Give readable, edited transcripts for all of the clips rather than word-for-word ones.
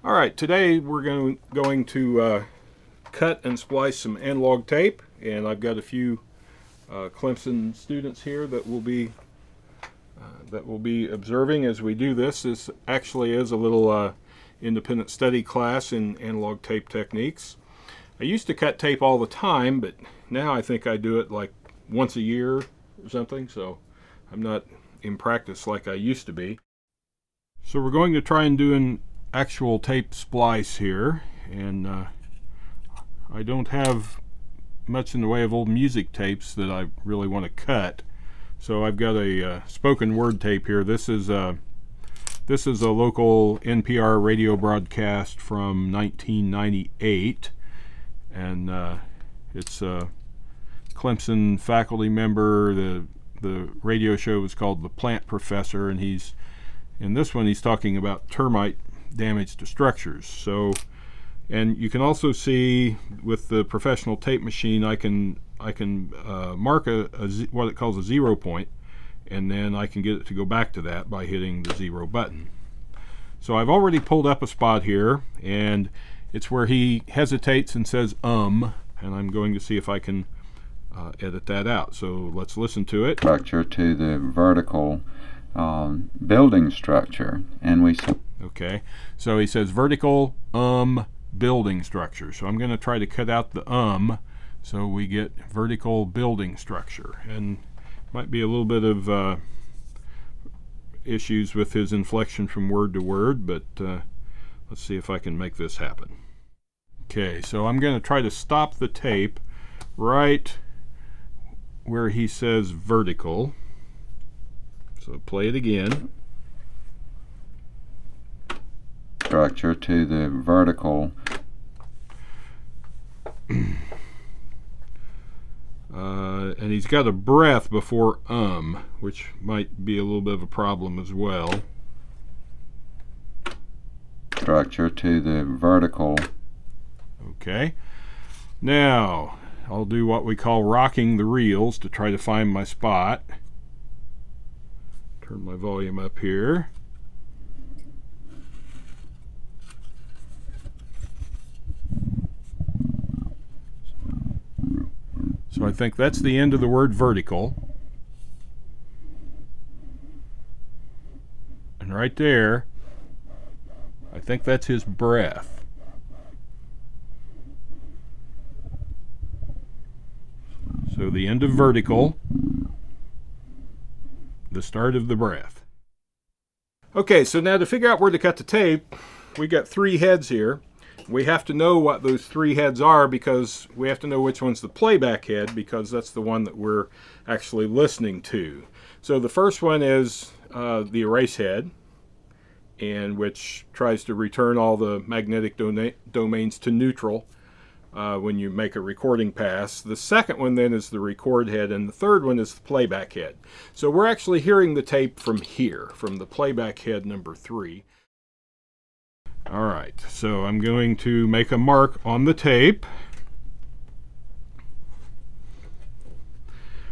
All right, today we're going to cut and splice some analog tape, and I've got a few Clemson students here that will be observing as we do this. This actually is a little independent study class in analog tape techniques. I used to cut tape all the time, but now I think I do it like once a year or something, so I'm not in practice like I used to be. So we're going to try and do an actual tape splice here, and I don't have much in the way of old music tapes that I really want to cut, so I've got a spoken word tape here. This is a local NPR radio broadcast from 1998, and it's a Clemson faculty member. The radio show was called The Plant Professor, and in this one he's talking about termite damage to structures. So, and you can also see with the professional tape machine, I can mark what it calls a 0 point, and then I can get it to go back to that by hitting the 0 button. So I've already pulled up a spot here, and it's where he hesitates and says and I'm going to see if I can edit that out. So let's listen to it. Structure to the vertical building structure, and we okay, so he says vertical building structure. So I'm going to try to cut out the so we get vertical building structure, and might be a little bit of issues with his inflection from word to word, but let's see if I can make this happen. Okay, so I'm going to try to stop the tape right where he says vertical. So play it again. Structure to the vertical. And he's got a breath before which might be a little bit of a problem as well. Structure to the vertical. Okay. Now, I'll do what we call rocking the reels to try to find my spot. Turn my volume up here. So I think that's the end of the word vertical. And right there, I think that's his breath. So the end of vertical, the start of the breath. Okay, so now to figure out where to cut the tape, we got 3 heads here. We have to know what those 3 heads are, because we have to know which one's the playback head, because that's the one that we're actually listening to. So the first one is the erase head, and which tries to return all the magnetic domains to neutral when you make a recording pass. The second one then is the record head, and the third one is the playback head. So we're actually hearing the tape from here, from the playback head number 3. All right, so I'm going to make a mark on the tape,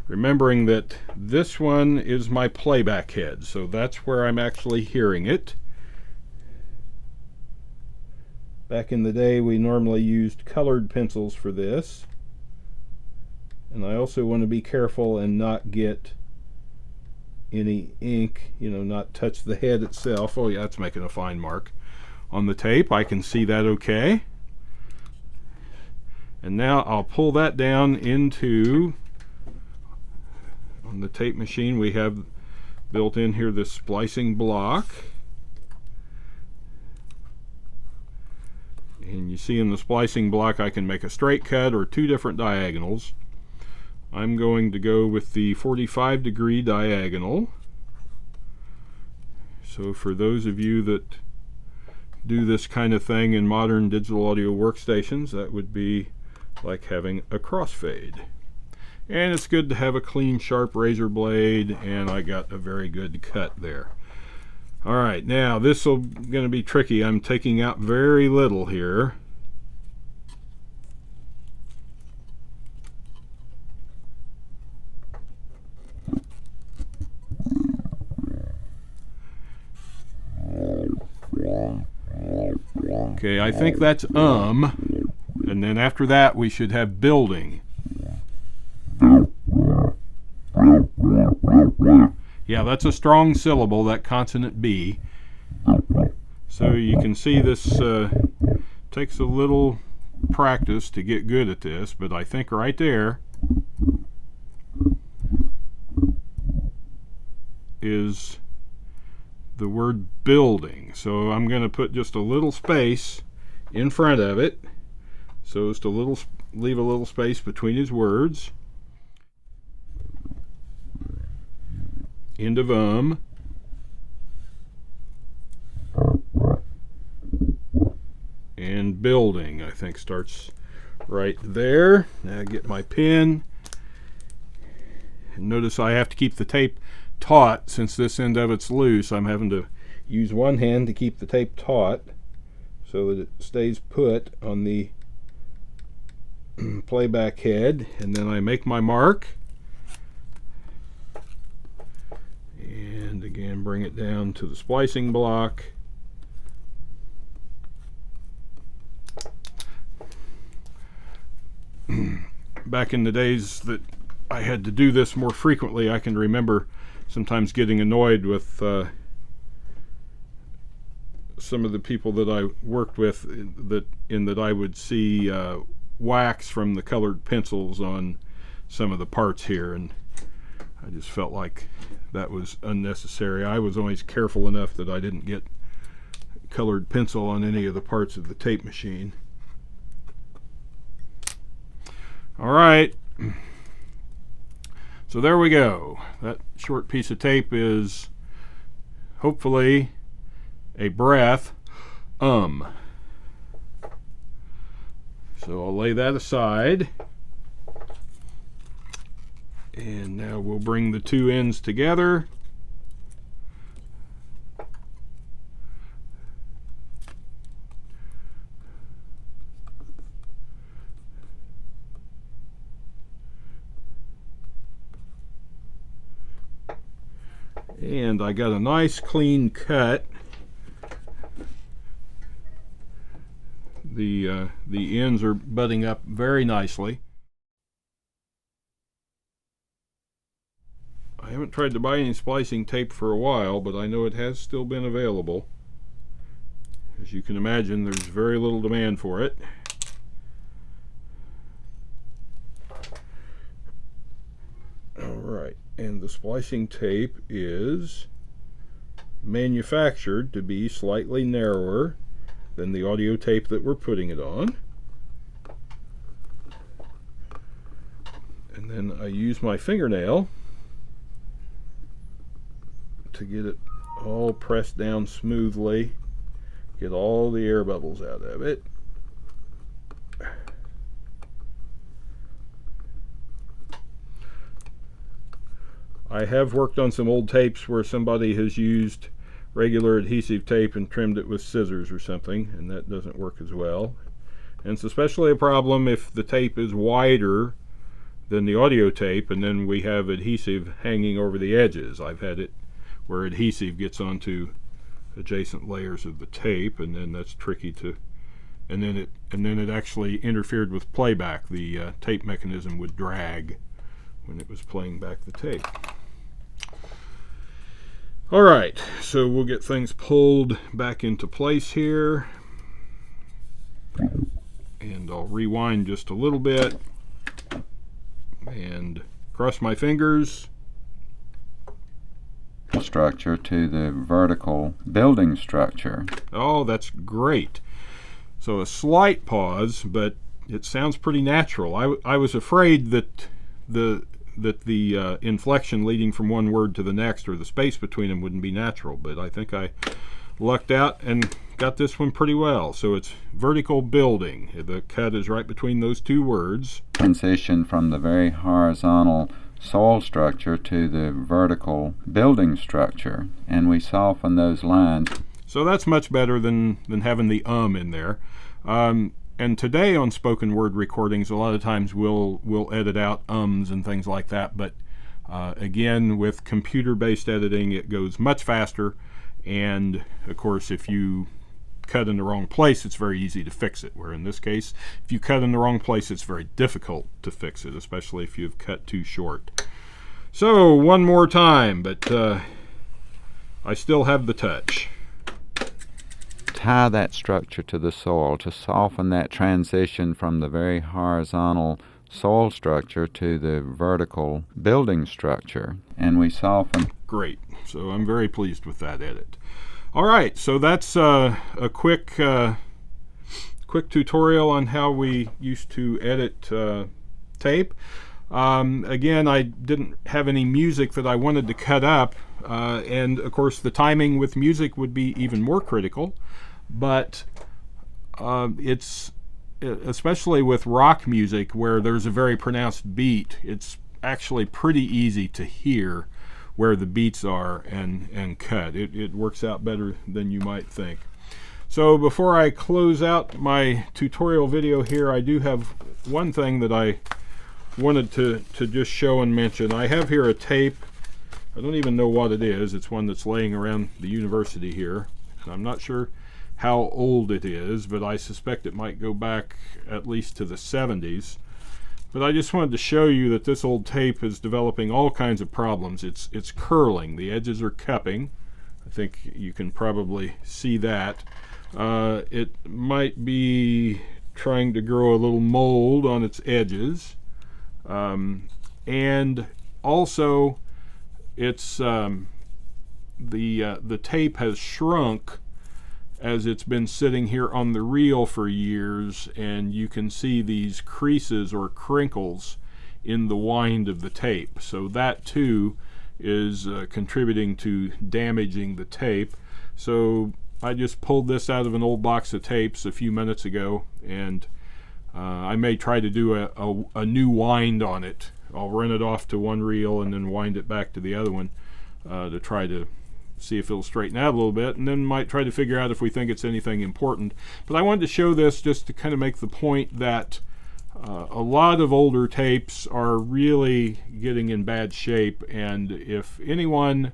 remembering that this one is my playback head, so that's where I'm actually hearing it. Back in the day, we normally used colored pencils for this, and I also want to be careful and not get any ink, not touch the head itself. Oh yeah, that's making a fine mark on the tape. I can see that okay. And now I'll pull that down into, on the tape machine we have built in here this splicing block. And you see in the splicing block I can make a straight cut or 2 different diagonals. I'm going to go with the 45-degree diagonal. So for those of you that do this kind of thing in modern digital audio workstations, that would be like having a crossfade. And it's good to have a clean, sharp razor blade, and I got a very good cut there. All right, now this is going to be tricky. I'm taking out very little here. Okay, I think that's and then after that we should have building. Yeah, that's a strong syllable, that consonant B. So you can see this takes a little practice to get good at this, but I think right there is the word building. So I'm going to put just a little space in front of it so as to leave a little space between his words. End of and building, I think, starts right there. Now I get my pen. And notice I have to keep the tape taut since this end of it's loose. I'm having to use one hand to keep the tape taut so that it stays put on the playback head, and then I make my mark and again bring it down to the splicing block. Back in the days that I had to do this more frequently, I can remember sometimes getting annoyed with some of the people that I worked with, that I would see wax from the colored pencils on some of the parts here, and I just felt like that was unnecessary. I was always careful enough that I didn't get colored pencil on any of the parts of the tape machine. All right, so there we go. That short piece of tape is hopefully a breath, So I'll lay that aside. And now we'll bring the two ends together. And I got a nice clean cut. The ends are butting up very nicely. I haven't tried to buy any splicing tape for a while, but I know it has still been available. As you can imagine, there's very little demand for it. Alright, and the splicing tape is manufactured to be slightly narrower than the audio tape that we're putting it on. And then I use my fingernail to get it all pressed down smoothly, get all the air bubbles out of it. I have worked on some old tapes where somebody has used regular adhesive tape and trimmed it with scissors or something, and that doesn't work as well. And it's especially a problem if the tape is wider than the audio tape and then we have adhesive hanging over the edges. I've had it where adhesive gets onto adjacent layers of the tape, and then that's tricky to, and then it actually interfered with playback. The tape mechanism would drag when it was playing back the tape. All right, so we'll get things pulled back into place here, and I'll rewind just a little bit and cross my fingers. Structure to the vertical building structure. Oh, that's great. So a slight pause, but it sounds pretty natural. I was afraid that the inflection leading from one word to the next, or the space between them, wouldn't be natural, but I think I lucked out and got this one pretty well. So it's vertical building. The cut is right between those two words. Transition from the very horizontal soil structure to the vertical building structure, and we soften those lines. So that's much better than having the in there. And today on spoken word recordings, a lot of times we'll edit out ums and things like that, but again, with computer-based editing, it goes much faster. And of course, if you cut in the wrong place, it's very easy to fix it. Where in this case, if you cut in the wrong place, it's very difficult to fix it, especially if you've cut too short. So one more time, but I still have the touch. Tie that structure to the soil to soften that transition from the very horizontal soil structure to the vertical building structure, and we soften. Great. So I'm very pleased with that edit. All right, so that's a quick tutorial on how we used to edit tape. Again, I didn't have any music that I wanted to cut up, and of course the timing with music would be even more critical, but it's, especially with rock music where there's a very pronounced beat, it's actually pretty easy to hear where the beats are and cut. It works out better than you might think. So before I close out my tutorial video here, I do have one thing that I wanted to just show and mention. I have here a tape. I don't even know what it is. It's one that's laying around the university here. And I'm not sure how old it is, but I suspect it might go back at least to the 70s. But I just wanted to show you that this old tape is developing all kinds of problems. It's curling. The edges are cupping. I think you can probably see that. It might be trying to grow a little mold on its edges. And also it's the tape has shrunk as it's been sitting here on the reel for years, and you can see these creases or crinkles in the wind of the tape. So that too is contributing to damaging the tape. So I just pulled this out of an old box of tapes a few minutes ago, and I may try to do a new wind on it. I'll run it off to one reel and then wind it back to the other one to try to see if it'll straighten out a little bit, and then might try to figure out if we think it's anything important. But I wanted to show this just to kind of make the point that a lot of older tapes are really getting in bad shape, and if anyone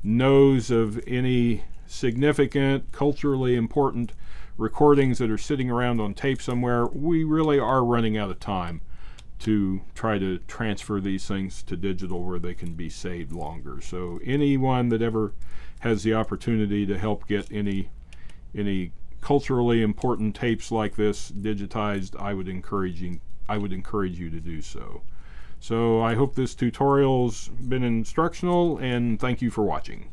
knows of any significant, culturally important recordings that are sitting around on tape somewhere, we really are running out of time to try to transfer these things to digital where they can be saved longer. So anyone that ever has the opportunity to help get any culturally important tapes like this digitized, I would encourage you to do so. So I hope this tutorial's been instructional, and thank you for watching.